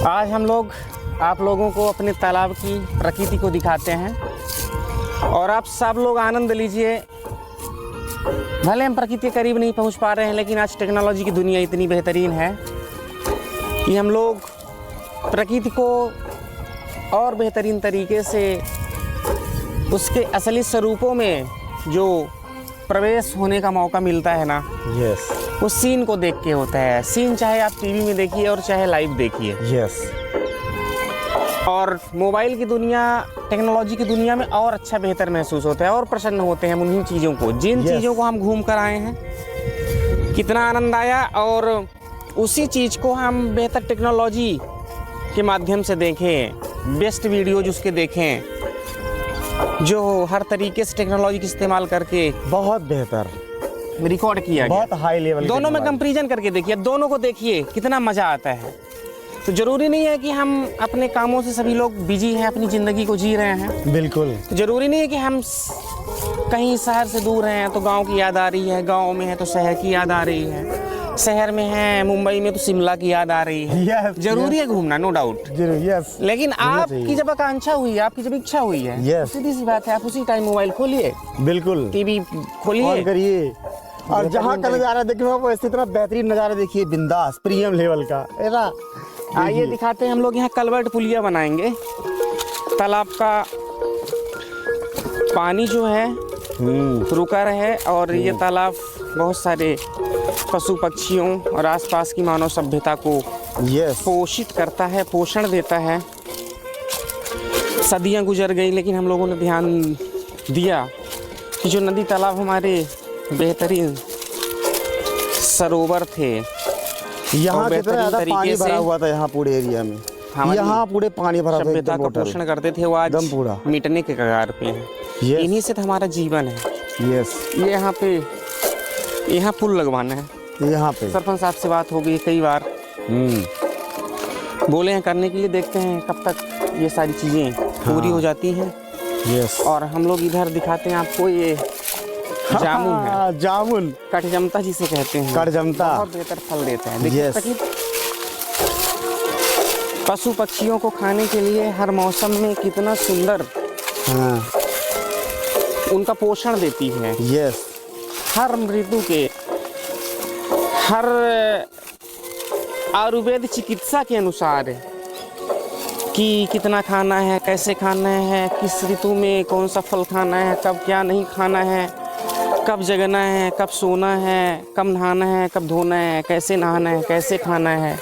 आज हम लोग आप लोगों को अपने तालाब की प्रकृति को दिखाते हैं और आप सब लोग आनंद लीजिए। भले हम प्रकृति के करीब नहीं पहुंच पा रहे हैं, लेकिन आज टेक्नोलॉजी की दुनिया इतनी बेहतरीन है कि हम लोग प्रकृति को और बेहतरीन तरीके से उसके असली स्वरूपों में जो प्रवेश होने का मौका मिलता है ना, यस, वो सीन को देख के होता है। सीन चाहे आप टीवी में देखिए और चाहे लाइव देखिए। यस। और मोबाइल की दुनिया, टेक्नोलॉजी की दुनिया में और अच्छा बेहतर महसूस होता है और प्रसन्न होते हैं हम उन्हीं चीज़ों को, जिन चीज़ों को हम घूम कर आए हैं। कितना आनंद आया और उसी चीज़ को हम बेहतर टेक्नोलॉजी के माध्यम से देखें, बेस्ट वीडियोज उसके देखें जो हर तरीके से टेक्नोलॉजी का इस्तेमाल करके बहुत बेहतर रिकॉर्ड किया गया, बहुत हाई लेवल। दोनों में कंपैरिजन करके देखिए, दोनों को देखिए कितना मज़ा आता है। तो ज़रूरी नहीं है कि हम अपने कामों से सभी लोग बिजी हैं, अपनी ज़िंदगी को जी रहे हैं। बिल्कुल। तो ज़रूरी नहीं है कि हम कहीं शहर से दूर हैं तो गांव की याद आ रही है, गांव में है तो शहर की याद आ रही है, शहर में है मुंबई में तो शिमला की याद आ रही है। yes, जरूरी है घूमना, नो डाउट। यस। लेकिन आपकी जब आकांक्षा हुई है, आपकी जब इच्छा हुई है, yes, सीधी सी बात है, आप उसी टाइम मोबाइल खोलिए, बिल्कुल, टीवी खोलिए करिए और जहाँ का नज़ारा देखिए वो इसी तरह बेहतरीन नज़ारा देखिए, बिंदास प्रीमियम लेवल का। ऐसा आइए दिखाते हैं। हम लोग यहाँ कलवर्ट पुलिया बनाएंगे। तालाब का पानी जो है रुका रहे और ये तालाब बहुत सारे पशु पक्षियों और आसपास की मानव सभ्यता को पोषित करता है, पोषण देता है। सदियां गुजर गई लेकिन हम लोगों ने ध्यान दिया कि जो नदी तालाब हमारे बेहतरीन सरोवर थे, यहाँ कितना ज़्यादा पानी भरा हुआ था, यहाँ पूरे एरिया में, यहाँ पूरे पानी भरा था, सभ्यता का पोषण करते थे, वो आज पूरा मिटने के कगार पे है। इन्हीं से तो हमारा जीवन है। यस। ये यहाँ पुल लगवाना है। यहाँ पे सरपंच साहब से बात हो गई कई बार, बोले हैं करने के लिए, देखते हैं कब तक ये सारी चीज़ें पूरी हो जाती हैं। यस। और हम लोग इधर दिखाते हैं आपको, ये जामुन है, जामुन कटजमता जिसे कहते हैं, कटजमता बहुत बेहतर फल देता है। देखिए पशु पक्षियों को खाने के लिए हर मौसम में कितना सुंदर उनका पोषण देती है। यस। हर ऋतु के, हर आयुर्वेद चिकित्सा के अनुसार कि कितना खाना है, कैसे खाना है, किस ऋतु में कौन सा फल खाना है, कब क्या नहीं खाना है, कब जगना है, कब सोना है, कब नहाना है, कब धोना है, कैसे नहाना है, कैसे खाना है,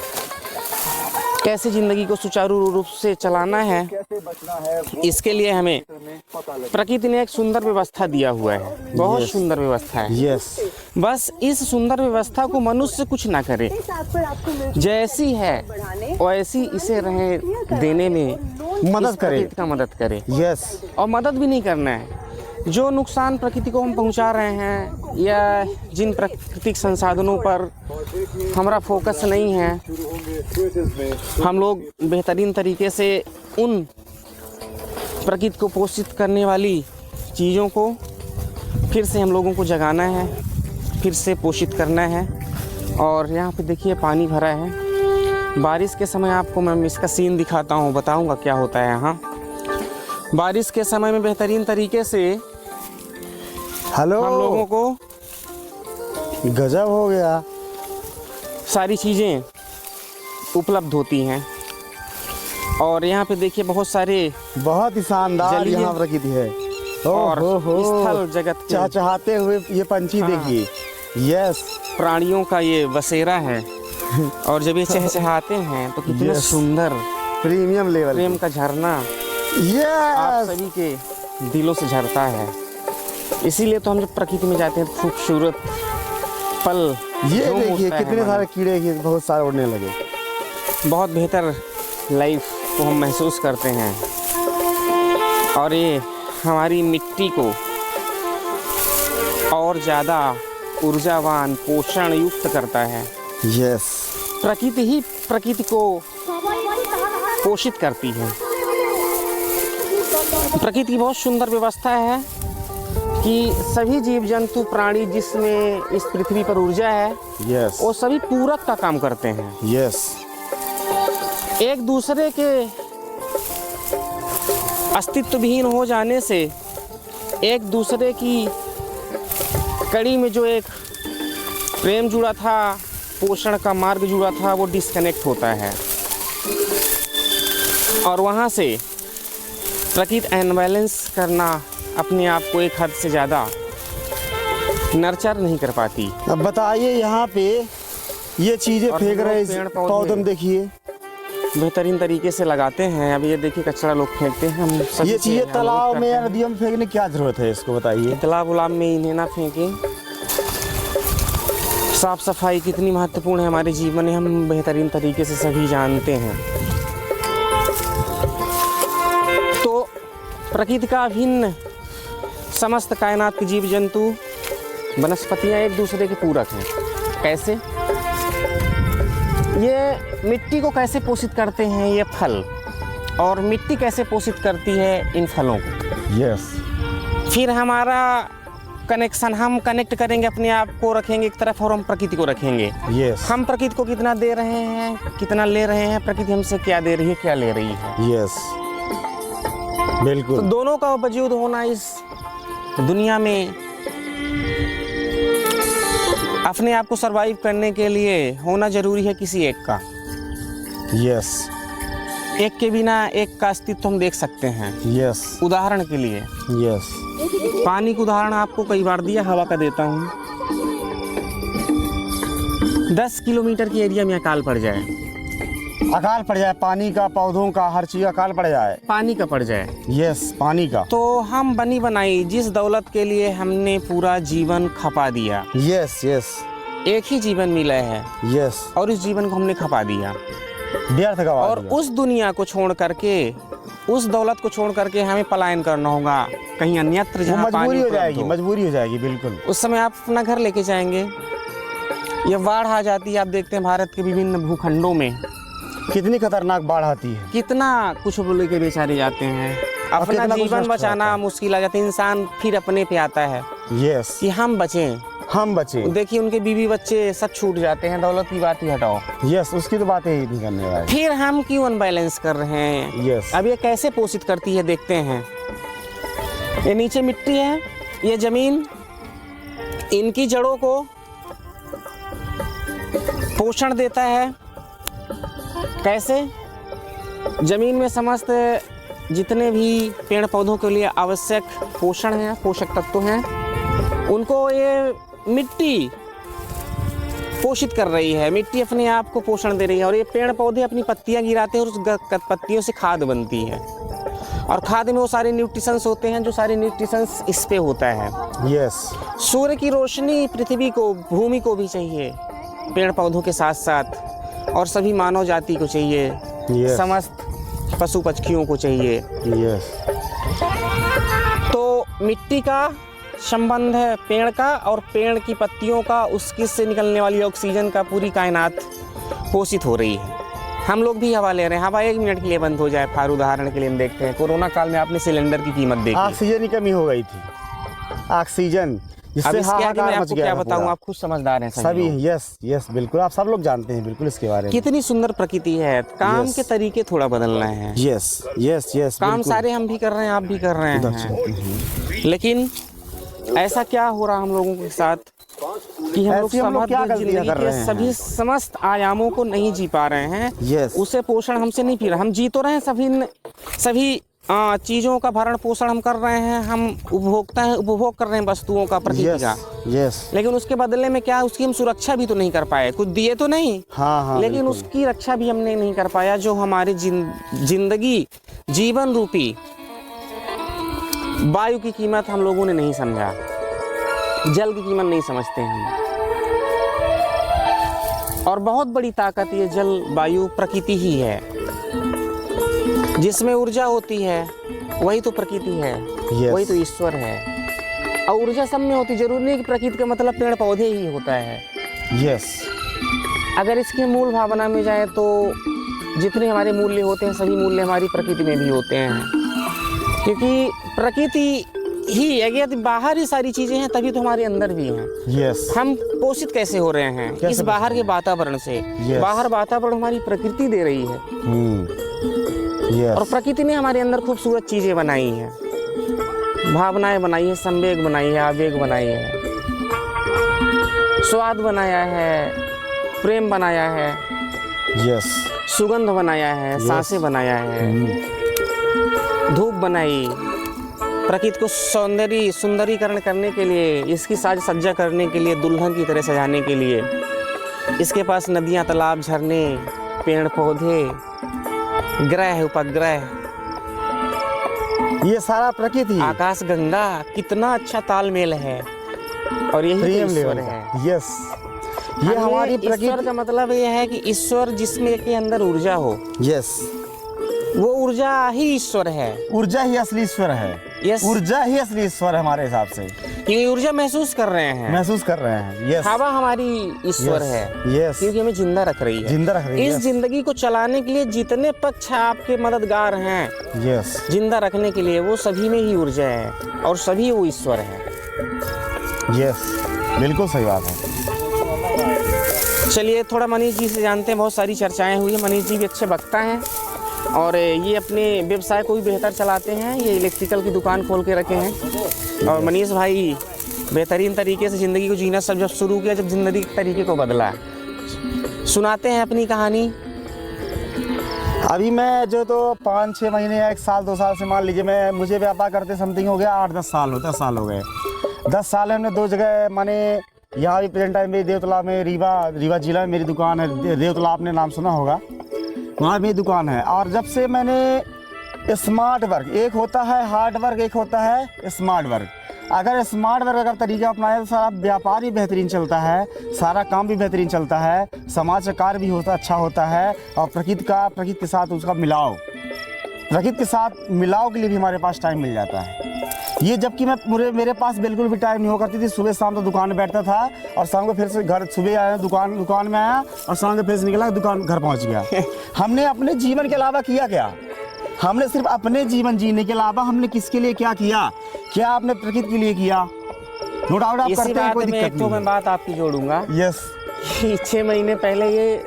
कैसे ज़िंदगी को सुचारू रूप से चलाना है, कैसे बचना है, इसके लिए हमें प्रकृति ने एक सुंदर व्यवस्था दिया हुआ है। बहुत सुंदर व्यवस्था है। यस। बस इस सुंदर व्यवस्था को मनुष्य कुछ ना करे, जैसी है वैसी इसे रहे देने में मदद करे, का मदद करे। यस। और मदद भी नहीं करना है। जो नुकसान प्रकृति को हम पहुंचा रहे हैं या जिन प्राकृतिक संसाधनों पर हमारा फोकस नहीं है, हम लोग बेहतरीन तरीके से उन प्रकृति को पोषित करने वाली चीज़ों को फिर से हम लोगों को जगाना है, फिर से पोषित करना है। और यहाँ पे देखिए पानी भरा है। बारिश के समय आपको मैं इसका सीन दिखाता हूँ, बताऊँगा क्या होता है यहाँ बारिश के समय में। बेहतरीन तरीके से हम लोगों को गजब हो गया, सारी चीज़ें उपलब्ध होती हैं। और यहाँ पे देखिए बहुत सारे, बहुत ही शानदार यहाँ प्रकृति है। और स्थल जगत के चहचहाते हुए ये पंछी देखिए। यस। प्राणियों का ये बसेरा है। और जब ये चहचहाते हैं तो कितना सुंदर प्रीमियम लेवल प्रेम का झरना आप सभी के दिलों से झरता है। इसीलिए तो हम जब प्रकृति में जाते हैं तो खूबसूरत पल, ये देखिए कितने सारे कीड़े बहुत सारे उड़ने लगे। बहुत बेहतर लाइफ को हम महसूस करते हैं और ये हमारी मिट्टी को और ज़्यादा ऊर्जावान, पोषण युक्त करता है। यस। प्रकृति ही प्रकृति को पोषित करती है। प्रकृति की बहुत सुंदर व्यवस्था है कि सभी जीव जंतु प्राणी जिसमें इस पृथ्वी पर ऊर्जा है, यस, वो सभी पूरक का काम करते हैं। यस। एक दूसरे के अस्तित्व विहीन हो जाने से एक दूसरे की कड़ी में जो एक प्रेम जुड़ा था, पोषण का मार्ग जुड़ा था, वो डिस्कनेक्ट होता है और वहाँ से प्रकृति अनबैलेंस करना अपने आप को एक हद से ज़्यादा नर्चर नहीं कर पाती। अब बताइए यहाँ पे ये चीज़ें और फेंक हम रहे लोग हैं, पेड़ पौधों में देखिए बेहतरीन तरीके से लगाते हैं। अब ये देखिए कचरा लोग फेंकते हैं, हम सभी ये से चीज़ें अनुरोध तालाब में करते या हैं। नदियों में फेंकने की क्या जरूरत है, इसको बताइए। तालाब उलाब में इन्हें ना फेंकें। साफ सफाई कितनी महत्वपूर्ण है हमारे जीवन में, हम बेहतरीन तरीके से सभी जानते हैं। तो प्रकृति का अभिन्न समस्त कायनात के जीव जंतु वनस्पतियाँ एक दूसरे के पूरक हैं। कैसे? ये मिट्टी को कैसे पोषित करते हैं ये फल, और मिट्टी कैसे पोषित करती है इन फलों को। यस। फिर हमारा कनेक्शन, हम कनेक्ट करेंगे, अपने आप को रखेंगे एक तरफ और हम प्रकृति को रखेंगे। यस। हम प्रकृति को कितना दे रहे हैं, कितना ले रहे हैं, प्रकृति हमसे क्या दे रही है, क्या ले रही है। यस तो बिल्कुल। दोनों का वजूद होना इस दुनिया में अपने आप को सरवाइव करने के लिए होना जरूरी है किसी एक का। यस। एक के बिना एक का अस्तित्व हम देख सकते हैं। यस। उदाहरण के लिए यस। पानी का उदाहरण आपको कई बार दिया, हवा का देता हूँ। 10 किलोमीटर की एरिया में अकाल पड़ जाए, अकाल पड़ जाए, पानी का, पौधों का, हर चीज़ का अकाल पड़ जाए। पानी का पड़ जाए, यस, पानी का। तो हम बनी बनाई जिस दौलत के लिए हमने पूरा जीवन खपा दिया, यस। यस। एक ही जीवन मिला है यस। और इस जीवन को हमने खपा दिया, व्यर्थ गवा और दिया। उस दुनिया को छोड़ करके, उस दौलत को छोड़ करके हमें पलायन करना होगा कहीं अन्यत्र वो जहाँ मजबूरी पानी हो उपलब्ध जाएगी, हो। मजबूरी हो जाएगी, बिल्कुल। उस समय आप अपना घर लेके जाएंगे। ये बाढ़ आ जाती है, आप देखते हैं भारत के विभिन्न भूखंडों में कितनी खतरनाक बाढ़ आती है। कितना कुछ बोले के बेचारे जाते हैं, अपना कितना कुछ जीवन नष्ट हो बचाना जाता है। मुश्किल आ जाता है। इंसान फिर अपने पे आता है यस। कि हम बचें। हम बचे। देखिए उनके बीवी बच्चे सब छूट जाते हैं, दौलत की बात ही हटाओ। यस, उसकी तो बातें ही नहीं करने वाली। फिर हम क्यों अनबैलेंस कर रहे हैं। यस। अब ये कैसे पोषित करती है देखते हैं। ये नीचे मिट्टी है, ये जमीन, इनकी जड़ों को पोषण देता है। कैसे? जमीन में समस्त जितने भी पेड़ पौधों के लिए आवश्यक पोषण है, पोषक तत्व हैं, उनको ये मिट्टी पोषित कर रही है। मिट्टी अपने आप को पोषण दे रही है और ये पेड़ पौधे अपनी पत्तियां गिराते हैं और उस पत्तियों से खाद बनती है, और खाद में वो सारे न्यूट्रिशंस होते हैं जो सारे न्यूट्रिशंस इस पे होता है। यस। सूर्य की रोशनी पृथ्वी को, भूमि को भी चाहिए, पेड़ पौधों के साथ साथ, और सभी मानव जाति को चाहिए। यस। समस्त पशु पक्षियों को चाहिए। यस। तो मिट्टी का संबंध है पेड़ का, और पेड़ की पत्तियों का, उसकी से निकलने वाली ऑक्सीजन का पूरी कायनात पोषित हो रही है। हम लोग भी हवा ले रहे हैं, हवा 1 मिनट के लिए बंद हो जाए, फार उदाहरण के लिए हम देखते हैं कोरोना काल में आपने सिलेंडर की कीमत देखी। ऑक्सीजन की कमी हो गई थी, ऑक्सीजन, अब जिससे इसके आगे मैं हाहाकार मच आपको गया क्या था बताऊं, पूरा। आप खुद समझदार हैं सभी। लोग। यस। यस बिल्कुल, आप सब लोग जानते हैं बिल्कुल इसके बारे में। कितनी सुंदर प्रकृति है। काम Yes. के तरीके थोड़ा बदलना है। यस। यस। यस। काम सारे हम भी कर रहे हैं, आप भी कर रहे हैं, लेकिन ऐसा क्या हो रहा हम लोगों के साथ कि हम लोग ऐसी हम लोग क्या समग्र गलतियां जिंदगी कर के रहे हैं? सभी समस्त आयामों को नहीं जी पा रहे हैं। यस। उसे पोषण हमसे नहीं पी रहे। हम जी तो रहे हैं, सभी चीज़ों का भरण पोषण हम कर रहे हैं, हम उपभोक्ता हैं, उपभोग कर रहे हैं वस्तुओं का, प्रकृति का, यस। लेकिन उसके बदले में क्या, उसकी हम सुरक्षा भी तो नहीं कर पाए। कुछ दिए तो नहीं, हाँ हाँ, लेकिन बिल्कुल। उसकी रक्षा भी हमने नहीं कर पाया, जो हमारी जिंदगी, जीवन रूपी वायु की कीमत हम लोगों ने नहीं समझा, जल की कीमत नहीं समझते हम। और बहुत बड़ी ताकत ये जल, वायु, प्रकृति ही है। जिसमें ऊर्जा होती है वही तो प्रकृति है। Yes. वही तो ईश्वर है। और ऊर्जा सब में होती, जरूरी नहीं कि प्रकृति का मतलब पेड़ पौधे ही होता है। यस। अगर इसके मूल भावना में जाए तो जितने हमारे मूल्य होते हैं, सभी मूल्य हमारी प्रकृति में भी होते हैं, क्योंकि प्रकृति ही है कि यदि बाहर ही सारी चीजें हैं तभी तो हमारे अंदर भी हैं। यस। हम पोषित कैसे हो रहे हैं कैसे इस बाहर के वातावरण से। Yes. बाहर वातावरण हमारी प्रकृति दे रही है और यस। प्रकृति ने हमारे अंदर खूबसूरत चीजें बनाई हैं, भावनाएं बनाई है, संवेग बनाई है, आवेग बनाई है, स्वाद बनाया है, प्रेम बनाया है, यस। सुगंध बनाया है, सांसें बनाया है, धूप बनाई, प्रकृति को सुंदरीकरण करने के लिए, इसकी साज सज्जा करने के लिए, दुल्हन की तरह सजाने के लिए इसके पास नदियां, तालाब, झरने, पेड़ पौधे, ग्रह, उपग्रह, ये सारा प्रकृति, आकाश गंगा, कितना अच्छा तालमेल है। और यही प्रेम तो लेवल ईश्वर है। यस। ये हमारी ईश्वर प्रकृति का मतलब ये है कि ईश्वर जिसमें के अंदर ऊर्जा हो, यस। वो ऊर्जा ही ईश्वर है। ऊर्जा ही असली ईश्वर है। यस। ऊर्जा ही असली ईश्वर है हमारे हिसाब से। क्योंकि ऊर्जा महसूस कर रहे हैं, महसूस कर रहे हैं। यस। हवा हमारी ईश्वर है। यस। क्योंकि हमें जिंदा रख रही है। जिंदा रख रही है। इस जिंदगी को चलाने के लिए जितने पक्ष आपके मददगार हैं, यस। जिंदा रखने के लिए, वो सभी में ही ऊर्जा है और सभी वो ईश्वर है। यस, बिल्कुल सही बात है। चलिए थोड़ा मनीष जी से जानते हैं। बहुत सारी चर्चाएं हुई है। मनीष जी भी अच्छे वक्ता हैं और ये अपने व्यवसाय को भी बेहतर चलाते हैं। ये इलेक्ट्रिकल की दुकान खोल के रखे हैं। और मनीष भाई बेहतरीन तरीके से ज़िंदगी को जीना जब शुरू किया, जब ज़िंदगी के तरीके को बदला। सुनाते हैं अपनी कहानी। अभी मैं जो तो 5-6 महीने या 1 साल 2 साल से मान लीजिए, मुझे व्यापार करते समथिंग हो गया 8-10 साल 10 साल हो गए। 10 साल में हमने 2 जगह माने, यहाँ भी प्रेजेंट टाइम में देवतला में, रीवा जिला में मेरी दुकान है। देवतला आपने नाम सुना होगा, वहाँ मेरी दुकान है। और जब से मैंने स्मार्ट वर्क, एक होता है हार्ड वर्क, एक होता है स्मार्ट वर्क। अगर स्मार्ट वर्क अगर तरीका अपनाए तो सारा व्यापार भी बेहतरीन चलता है, सारा काम भी बेहतरीन चलता है, समाज का कार्य भी अच्छा होता है। और प्रकृति के साथ उसका मिलाव, प्रकृति के साथ मिलाव के लिए भी हमारे पास टाइम मिल जाता है। ये जबकि मेरे पास बिल्कुल भी टाइम नहीं हुआ करती थी। सुबह शाम तो दुकान में बैठता था और शाम को फिर से घर, सुबह आया दुकान में आया और शाम को फिर से निकला दुकान, घर पहुंच गया। हमने अपने जीवन के अलावा किया क्या? हमने सिर्फ अपने जीवन जीने के अलावा हमने किसके लिए क्या किया? क्या आपने प्रकृति के लिए किया? नो डाउट आप करते हैं, कोई दिक्कत नहीं। मैं बात आपकी जोड़ूंगा। यस। 6 महीने पहले ये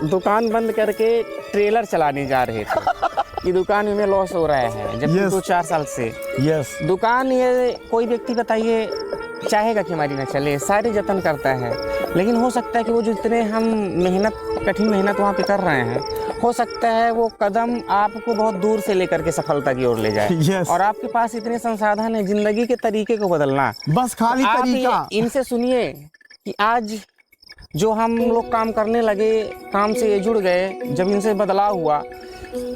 दुकान बंद करके ट्रेलर चलाने जा रहे थे कि दुकान में लॉस हो रहा है, जबकि 2-4 साल से। यस। दुकान, ये कोई व्यक्ति बताइए चाहेगा कि हमारी ना चले, सारे जतन करता है, लेकिन हो सकता है कि वो जितने हम कठिन मेहनत वहाँ पे कर रहे हैं, हो सकता है वो कदम आपको बहुत दूर से लेकर के सफलता की ओर ले जाए। yes. और आपके पास इतने संसाधन है, जिंदगी के तरीके को बदलना, बस खाली तरीका। इनसे सुनिए कि आज जो हम लोग काम करने लगे, काम से ये जुड़ गए, जब इनसे बदलाव हुआ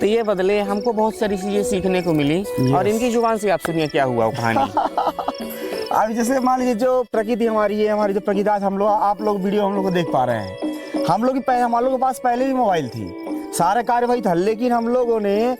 तो ये बदले, हमको बहुत सारी चीज़ें सीखने को मिली। yes. और इनकी जुबान से आप सुनिए क्या हुआ वो कहानी। अब जैसे मान लीजिए जो प्रकृति हमारी है, हमारी जो प्रकृति, आज आप लोग वीडियो हम लोग को देख पा रहे हैं। हम लोग के पास पहले भी मोबाइल थी, सारे कार्य वही था, लेकिन हम लोगों ने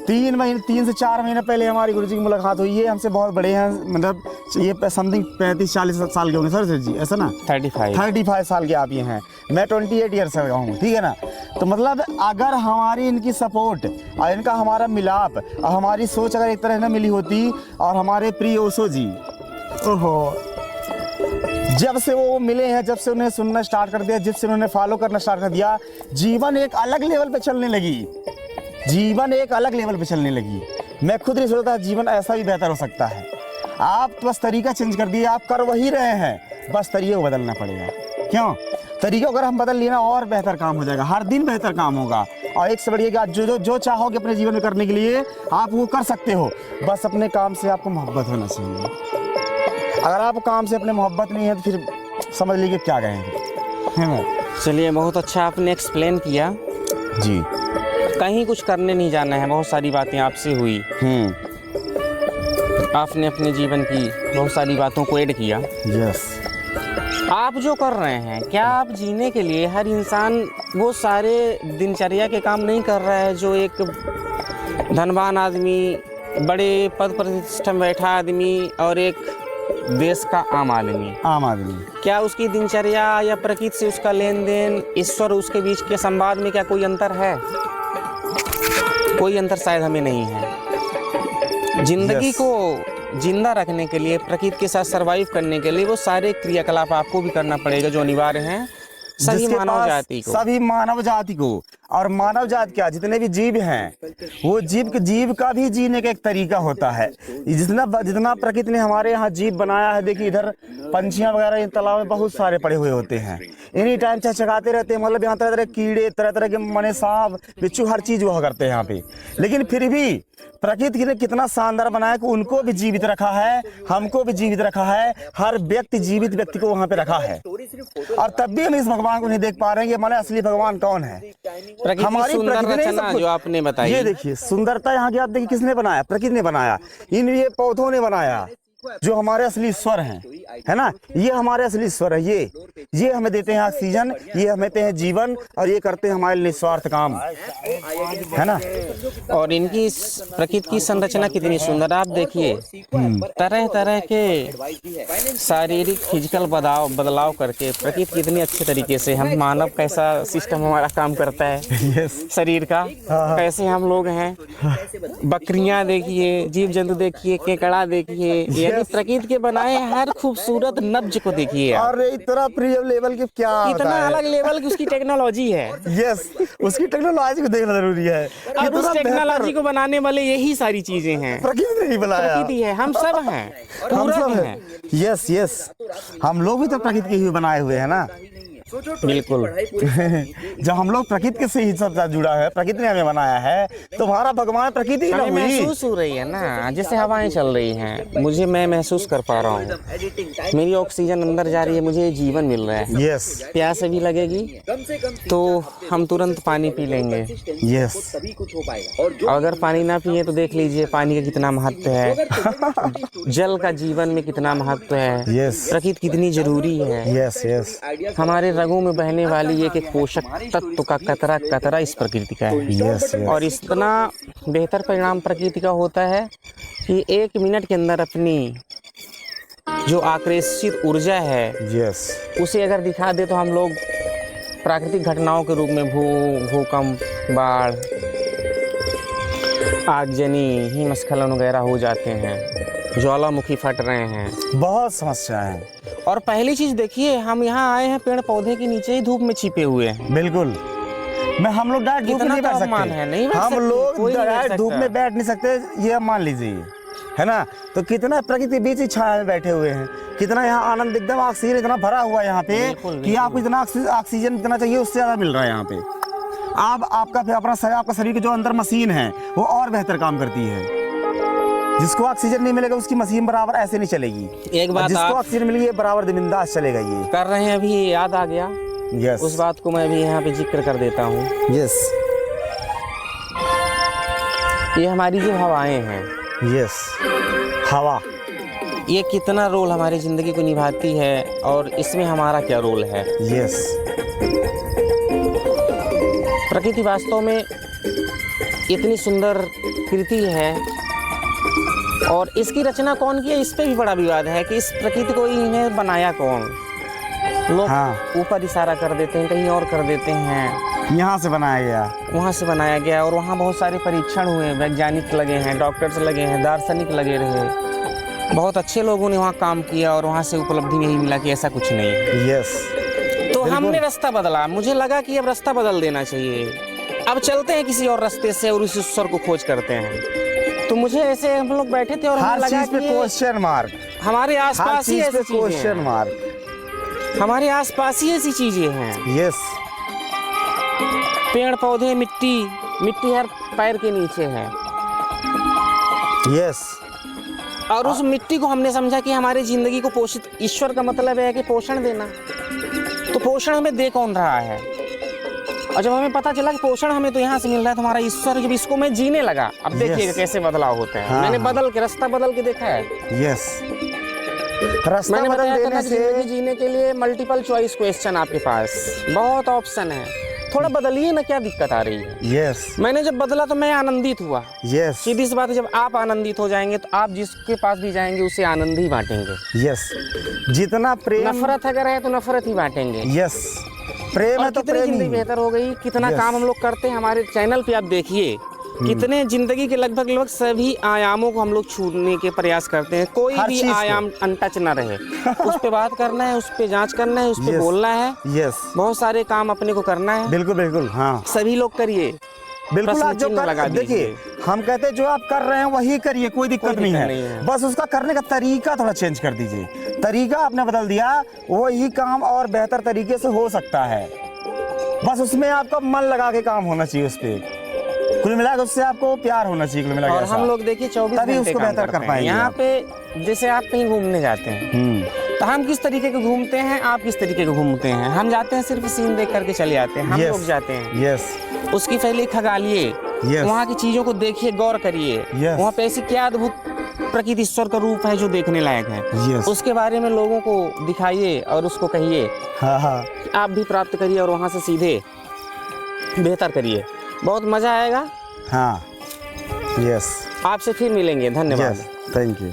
3 से 4 महीने पहले हमारी गुरुजी की मुलाकात हुई है। हमसे बहुत बड़े हैं, मतलब ये समथिंग 35-40 साल के होंगे सर जी, ऐसा ना? 35 साल के आप ये हैं, मैं 28 ईयर्स का हूँ, ठीक है ना? तो मतलब अगर हमारी इनकी सपोर्ट और इनका हमारा मिलाप और हमारी सोच अगर एक तरह ना मिली होती, और हमारे प्रिय ओशो जी, ओहो, जब से वो मिले हैं, जब से उन्हें सुनना स्टार्ट कर दिया, जब से उन्होंने फॉलो करना स्टार्ट कर दिया, जीवन एक अलग लेवल पे चलने लगी। जीवन एक अलग लेवल पे चलने लगी। मैं खुद नहीं सोचता जीवन ऐसा भी बेहतर हो सकता है। आप बस तरीका चेंज कर दिए, आप कर वही रहे हैं, बस तरीके को बदलना पड़ेगा। क्यों? तरीका अगर हम बदल लिए ना, और बेहतर काम हो जाएगा, हर दिन बेहतर काम होगा। और एक से बढ़िया जो चाहोगे अपने जीवन में करने के लिए, आप वो कर सकते हो। बस अपने काम से आपको मोहब्बत होना चाहिए। अगर आप काम से अपने मोहब्बत नहीं है तो फिर समझ लीजिए क्या कहेंगे। चलिए, बहुत अच्छा आपने एक्सप्लेन किया जी। कहीं कुछ करने नहीं जाना है, बहुत सारी बातें आपसे हुई। आपने अपने जीवन की बहुत सारी बातों को ऐड किया। यस। आप जो कर रहे हैं, क्या आप जीने के लिए, हर इंसान वो सारे दिनचर्या के काम नहीं कर रहा है जो एक धनवान आदमी, बड़े पद प्रतिष्ठा में बैठा आदमी और एक देश का आम आदमी, क्या उसकी दिनचर्या या प्रकृति से उसका लेन देन, ईश्वर उसके बीच के संवाद में क्या कोई अंतर है? कोई अंतर शायद हमें नहीं है। जिंदगी को जिंदा रखने के लिए, प्रकृति के साथ सरवाइव करने के लिए वो सारे क्रियाकलाप आपको भी करना पड़ेगा जो अनिवार्य हैं सभी जिसके मानव पास जाति को। सभी मानव जाति को। और मानव जाति क्या, जितने भी जीव हैं वो जीव का भी जीने का एक तरीका होता है। जितना प्रकृति ने हमारे यहाँ जीव बनाया है, देखिए इधर पंछियां वगैरह इन तालाब में बहुत सारे पड़े हुए होते हैं, एनी टाइम चहचहाते रहते हैं। मतलब यहाँ तरह तरह के कीड़े, तरह तरह के मने सांप बिच्छू हर चीज हुआ करते हैं यहाँ पे। लेकिन फिर भी प्रकृति ने कितना शानदार बनाया कि उनको भी जीवित रखा है, हमको भी जीवित रखा है, हर जीवित व्यक्ति को वहाँ पे रखा है। और तब भी हम इस भगवान को नहीं देख पा रहे हैं कि हमारे असली भगवान कौन है। हमारी सुंदर रचना जो आपने बताई, ये देखिए सुंदरता यहाँ की, आप देखिए किसने बनाया, प्रकृति ने बनाया, ये पौधों ने बनाया जो हमारे असली ईश्वर हैं, है ना। ये हमारे असली ईश्वर है। ये हमें देते हैं ऑक्सीजन, ये हमें देते हैं जीवन, और ये करते हैं हमारे निस्वार्थ काम, है ना। और इनकी प्रकृति की संरचना कितनी सुंदर, आप देखिए तरह तरह के शारीरिक फिजिकल बदलाव करके प्रकृति कितनी अच्छे तरीके से, हम मानव कैसा सिस्टम हमारा काम करता है शरीर का, कैसे हम लोग हैं, बकरियां देखिए, जीव जंतु देखिए, केकड़ा देखिए, प्रकृति के बनाए हर खूबसूरत नब्ज को देखिए। और इतना प्रीमियम लेवल की क्या इतना अलग लेवल की उसकी टेक्नोलॉजी है। यस, उसकी टेक्नोलॉजी को देखना जरूरी है। और उस टेक्नोलॉजी को बनाने वाले यही सारी चीजें हैं, प्रकृति ने ही बनाया, प्रकृति है, हम सब हैं, हम सब हैं। यस, हम लोग भी तो प्रकृति के ही बनाए हुए हैं ना। बिल्कुल। जब हम लोग प्रकृति से ही सब जुड़ा है, प्रकृति ने हमें बनाया है, तो हमारा भगवान प्रकृति हमें महसूस हो रही है ना, जैसे हवाएं चल रही हैं, मैं महसूस कर पा रहा हूँ, मेरी ऑक्सीजन अंदर जा रही है, मुझे जीवन मिल रहा है। यस, प्यास भी लगेगी तो हम तुरंत पानी पी लेंगे। यस, अगर पानी ना पिए तो देख लीजिए पानी का कितना महत्व है, जल का जीवन में कितना महत्व है। यस, प्रकृति कितनी जरूरी है। यस, हमारे रगों में बहने वाली एक पोषक तत्व का कतरा कतरा इस प्रकृति का है। यस, और इतना बेहतर परिणाम प्रकृति का होता है कि 1 मिनट के अंदर अपनी जो आकर्षित ऊर्जा है, यस, उसे अगर दिखा दे तो हम लोग प्राकृतिक घटनाओं के रूप में भूकंप, बाढ़, आगजनी, हिमस्खलन वगैरह हो जाते हैं, ज्वालामुखी फट रहे हैं, बहुत समस्याएं हैं। और पहली चीज देखिए, हम यहाँ आए हैं पेड़ पौधे के नीचे ही धूप में छिपे हुए हैं। बिल्कुल, हम लोग डायरेक्ट धूप में नहीं बैठ सकते, हम लोग डायरेक्ट धूप में बैठ नहीं सकते, ये मान लीजिए, है ना। तो कितना प्रकृति बीच ही छाया में बैठे हुए हैं, कितना यहाँ आनंद, एकदम ऑक्सीजन इतना भरा हुआ है यहाँ पे कि आपको इतना ऑक्सीजन इतना चाहिए उससे ज्यादा मिल रहा है यहाँ पे। आपका शरीर की जो अंदर मशीन है वो और बेहतर काम करती है। जिसको ऑक्सीजन नहीं मिलेगा उसकी मशीन बराबर ऐसे नहीं चलेगी। एक बात, जिसको ऑक्सीजन मिल गई बराबर बिंदास चलेगा। ये कर रहे हैं, अभी याद आ गया। यस, उस बात को मैं भी यहाँ पे जिक्र कर देता हूँ। यस, ये हमारी जो हवाएं हैं, यस, हवा, ये कितना रोल हमारी जिंदगी को निभाती है और इसमें हमारा क्या रोल है। यस, प्रकृति वास्तव में इतनी सुंदर कृति है, और इसकी रचना कौन की है, इस पे भी बड़ा विवाद है कि इस प्रकृति को इन्हें बनाया कौन। लोग ऊपर इशारा कर देते हैं, कहीं और कर देते हैं, यहाँ से बनाया गया, वहाँ से बनाया गया, और वहाँ बहुत सारे परीक्षण हुए, वैज्ञानिक लगे हैं, डॉक्टर्स लगे हैं, दार्शनिक लगे रहे, बहुत अच्छे लोगों ने वहाँ काम किया और वहाँ से उपलब्धि यही मिला कि ऐसा कुछ नहीं है। यस, तो हमने रास्ता बदला, मुझे लगा कि अब रास्ता बदल देना चाहिए, अब चलते हैं किसी और रास्ते से और उस ईश्वर को खोज करते हैं। तो मुझे ऐसे हम लोग बैठे थे और हमें लगा कि क्वेश्चन मार्क, हमारे आसपास ही ऐसी क्वेश्चन मार्क, हमारे आसपास ही ऐसी चीजें हैं। यस, पेड़ पौधे, मिट्टी हर पैर के नीचे है। यस, और उस मिट्टी को हमने समझा कि हमारी जिंदगी को पोषित, ईश्वर का मतलब है कि पोषण देना, तो पोषण हमें दे कौन रहा है। और जब हमें पता चला कि पोषण हमें तो यहाँ से मिल रहा है, तो हमारा ईश्वर, जब इसको मैं जीने लगा, अब देखिएगा कैसे बदलाव होता है। मैंने रास्ता बदल के देखा है। यस, रास्ता मैंने बदल बताया देने से जीने के लिए मल्टीपल चॉइस क्वेश्चन आपके पास बहुत ऑप्शन है, थोड़ा बदलिए ना, क्या दिक्कत आ रही है। यस, मैंने जब बदला तो मैं आनंदित हुआ। यस, सीधी सी बात है, जब आप आनंदित हो जाएंगे तो आप जिसके पास भी जाएंगे उसे आनंद ही बांटेंगे। यस, जितना प्रेम, नफरत अगर है तो नफरत ही बांटेंगे। यस, प्रेम है तो कितनी जिंदगी बेहतर हो गई, कितना काम हम लोग करते हैं। हमारे चैनल पे आप देखिए, कितने जिंदगी के लगभग सभी आयामों को हम लोग छूने के प्रयास करते हैं, कोई हर भी चीज़ को। आयाम अनटच ना रहे। उस पे बात करना है, उस पे जांच करना है, उस पे Yes. बोलना है, यस, बहुत सारे काम अपने को करना है। बिल्कुल बिल्कुल, हाँ सभी लोग करिए, बिल्कुल। प्रश्न आप जो चिन्ह लगा कर देखिए, दीजिए। हम कहते हैं जो आप कर रहे हैं वही करिए, कोई दिक्कत नहीं दिक्कत है। नहीं है। बस उसका करने का तरीका थोड़ा चेंज कर दीजिए। तरीका आपने बदल दिया, वही काम और बेहतर तरीके से हो सकता है। बस उसमें आपका मन लगा के काम होना चाहिए, उस पे कुल मिला के उससे आपको प्यार होना चाहिए, कुल मिला के और ऐसा। हम लोग देखिए 24 तभी घंटे उसको काम बेहतर करते कर हैं। पाएंगे यहाँ आप। पे जैसे आप कहीं घूमने जाते हैं तो हम किस तरीके के घूमते हैं, आप किस तरीके के घूमते हैं। हम जाते हैं सिर्फ सीन देख करके चले आते हैं। हम Yes. लोग जाते हैं, यस उसकी पहले खगालिए, Yes. वहाँ की चीजों को देखिए, गौर करिए। Yes. वहाँ पे ऐसी क्या अद्भुत प्रकृति ईश्वर का रूप है जो देखने लायक है। Yes. उसके बारे में लोगों को दिखाइए और उसको कहिए, हाँ हाँ आप भी प्राप्त करिए और वहाँ से सीधे बेहतर करिए, बहुत मजा आएगा। हाँ, यस आपसे फिर मिलेंगे, धन्यवाद। Yes, thank you.